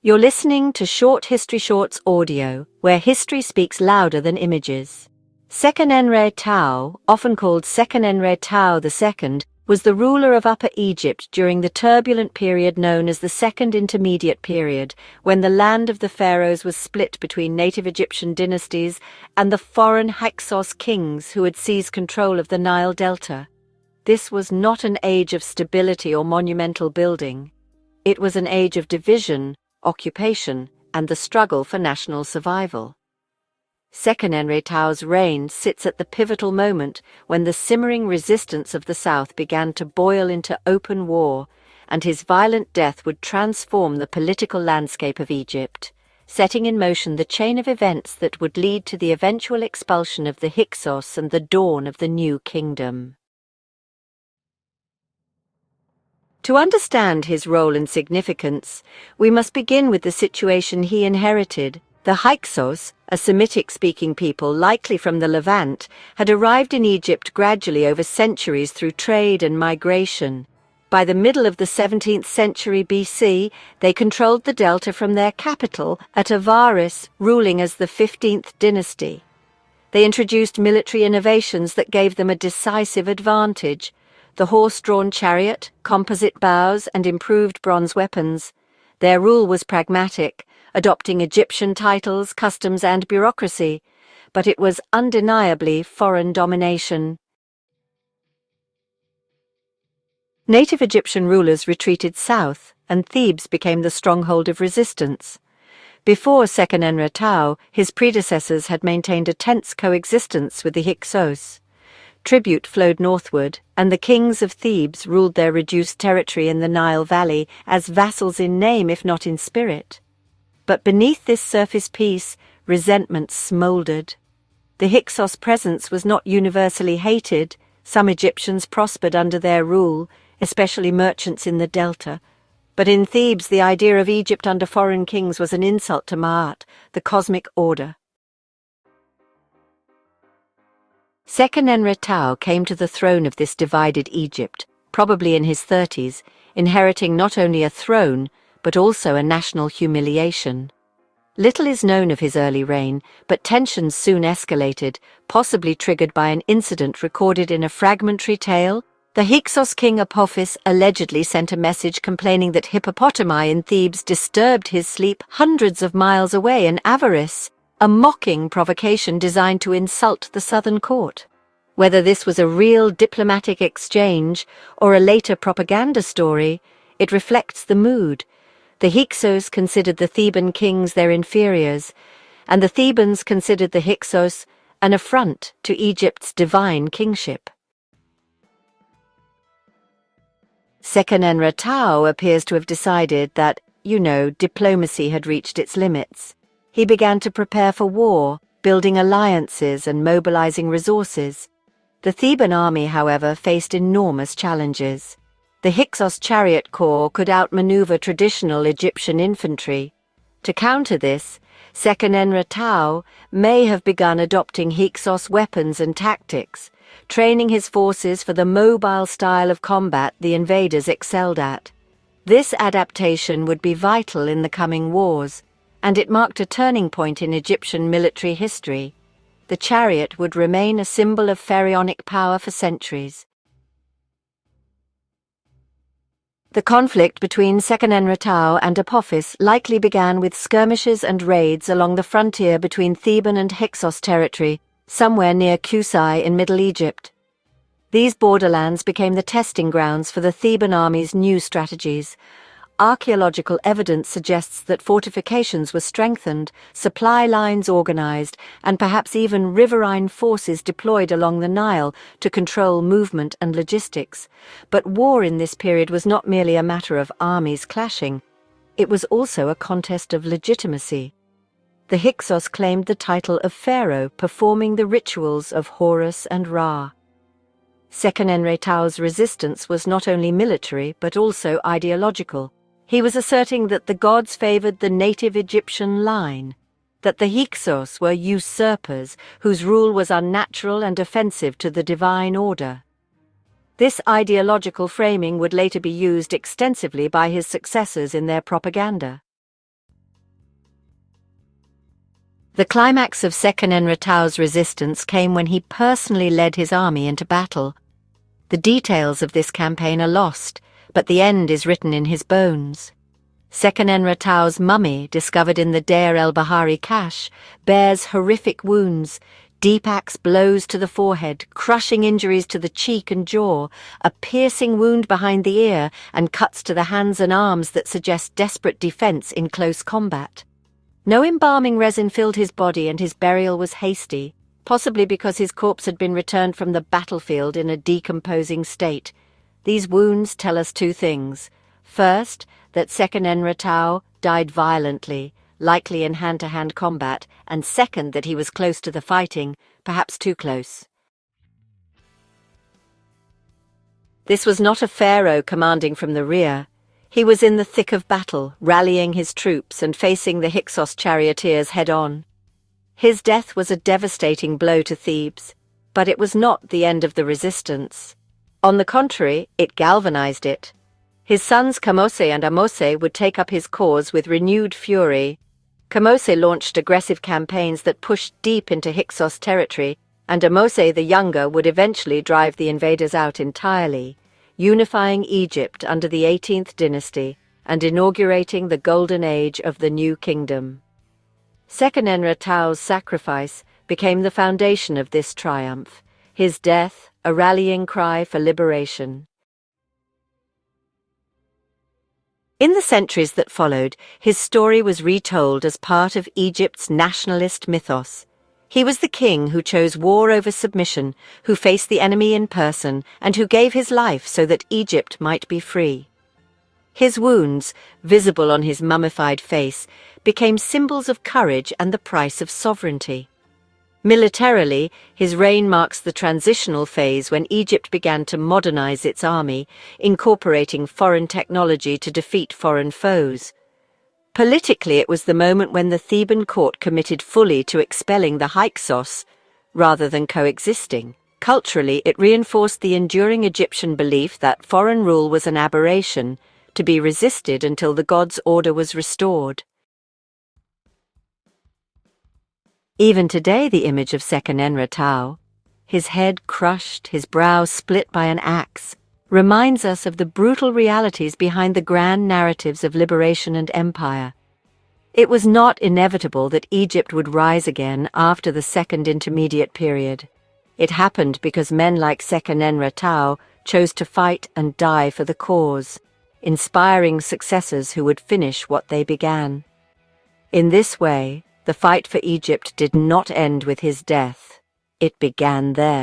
You're listening to Short History Shorts audio, where history speaks louder than images. Seqenenre Tao, often called Seqenenre Tao II, was the ruler of Upper Egypt during the turbulent period known as the Second Intermediate Period, when the land of the pharaohs was split between native Egyptian dynasties and the foreign Hyksos kings who had seized control of the Nile Delta. This was not an age of stability or monumental building. It was an age of division, occupation, and the struggle for national survival. Seqenenre Tao's reign sits at the pivotal moment when the simmering resistance of the south began to boil into open war, and his violent death would transform the political landscape of Egypt, setting in motion the chain of events that would lead to the eventual expulsion of the Hyksos and the dawn of the new kingdom. To understand his role and significance, we must begin with the situation he inherited. The Hyksos, a Semitic-speaking people likely from the Levant, had arrived in Egypt gradually over centuries through trade and migration. By the middle of the 17th century BC, they controlled the delta from their capital at Avaris, ruling as the 15th dynasty. They introduced military innovations that gave them a decisive advantage: the horse-drawn chariot, composite bows, and improved bronze weapons. Their rule was pragmatic, adopting Egyptian titles, customs, and bureaucracy, but it was undeniably foreign domination. Native Egyptian rulers retreated south, and Thebes became the stronghold of resistance. Before Seqenenre Tao, his predecessors had maintained a tense coexistence with the Hyksos. Tribute flowed northward, and the kings of Thebes ruled their reduced territory in the Nile Valley as vassals in name if not in spirit. But beneath this surface peace, resentment smouldered. The Hyksos presence was not universally hated. Some Egyptians prospered under their rule, especially merchants in the Delta. But in Thebes, the idea of Egypt under foreign kings was an insult to Ma'at, the cosmic order. Seqenenre Tao came to the throne of this divided Egypt, probably in his 30s, inheriting not only a throne, but also a national humiliation. Little is known of his early reign, but tensions soon escalated, possibly triggered by an incident recorded in a fragmentary tale. The Hyksos king Apophis allegedly sent a message complaining that hippopotami in Thebes disturbed his sleep hundreds of miles away in Avaris, a mocking provocation designed to insult the southern court. Whether this was a real diplomatic exchange or a later propaganda story, it reflects the mood. The Hyksos considered the Theban kings their inferiors, and the Thebans considered the Hyksos an affront to Egypt's divine kingship. Seqenenre Tao appears to have decided that, diplomacy had reached its limits. He began to prepare for war, building alliances and mobilizing resources. The Theban army, however, faced enormous challenges. The Hyksos chariot corps could outmaneuver traditional Egyptian infantry. To counter this, Seqenenre Tao may have begun adopting Hyksos weapons and tactics, training his forces for the mobile style of combat the invaders excelled at. This adaptation would be vital in the coming wars, and it marked a turning point in Egyptian military history. The chariot would remain a symbol of pharaonic power for centuries. The conflict between Seqenenre Tao and Apophis likely began with skirmishes and raids along the frontier between Theban and Hyksos territory, somewhere near Kusai in Middle Egypt. These borderlands became the testing grounds for the Theban army's new strategies. Archaeological evidence suggests that fortifications were strengthened, supply lines organized, and perhaps even riverine forces deployed along the Nile to control movement and logistics. But war in this period was not merely a matter of armies clashing. It was also a contest of legitimacy. The Hyksos claimed the title of pharaoh, performing the rituals of Horus and Ra. Seqenenre Tao's resistance was not only military but also ideological. He was asserting that the gods favored the native Egyptian line, that the Hyksos were usurpers whose rule was unnatural and offensive to the divine order. This ideological framing would later be used extensively by his successors in their propaganda. The climax of Seqenenre Tao's resistance came when he personally led his army into battle. The details of this campaign are lost, but the end is written in his bones. Seqenenre Tao's mummy, discovered in the Deir el-Bahari cache, bears horrific wounds, deep axe blows to the forehead, crushing injuries to the cheek and jaw, a piercing wound behind the ear, and cuts to the hands and arms that suggest desperate defense in close combat. No embalming resin filled his body, and his burial was hasty, possibly because his corpse had been returned from the battlefield in a decomposing state. These wounds tell us two things. First, that Seqenenre Tao died violently, likely in hand-to-hand combat, and second, that he was close to the fighting, perhaps too close. This was not a pharaoh commanding from the rear. He was in the thick of battle, rallying his troops and facing the Hyksos charioteers head-on. His death was a devastating blow to Thebes, but it was not the end of the resistance. On the contrary, it galvanized it. His sons Kamose and Amose would take up his cause with renewed fury. Kamose launched aggressive campaigns that pushed deep into Hyksos territory, and Amose the younger would eventually drive the invaders out entirely, unifying Egypt under the 18th dynasty and inaugurating the golden age of the new kingdom. Seqenenre Tao's sacrifice became the foundation of this triumph, his death a rallying cry for liberation. In the centuries that followed, his story was retold as part of Egypt's nationalist mythos. He was the king who chose war over submission, who faced the enemy in person, and who gave his life so that Egypt might be free. His wounds, visible on his mummified face, became symbols of courage and the price of sovereignty. Militarily, his reign marks the transitional phase when Egypt began to modernize its army, incorporating foreign technology to defeat foreign foes. Politically, it was the moment when the Theban court committed fully to expelling the Hyksos, rather than coexisting. Culturally, it reinforced the enduring Egyptian belief that foreign rule was an aberration, to be resisted until the god's order was restored. Even today, the image of Seqenenre Tao, his head crushed, his brow split by an axe, reminds us of the brutal realities behind the grand narratives of liberation and empire. It was not inevitable that Egypt would rise again after the Second Intermediate Period. It happened because men like Seqenenre Tao chose to fight and die for the cause, inspiring successors who would finish what they began. In this way, the fight for Egypt did not end with his death. It began there.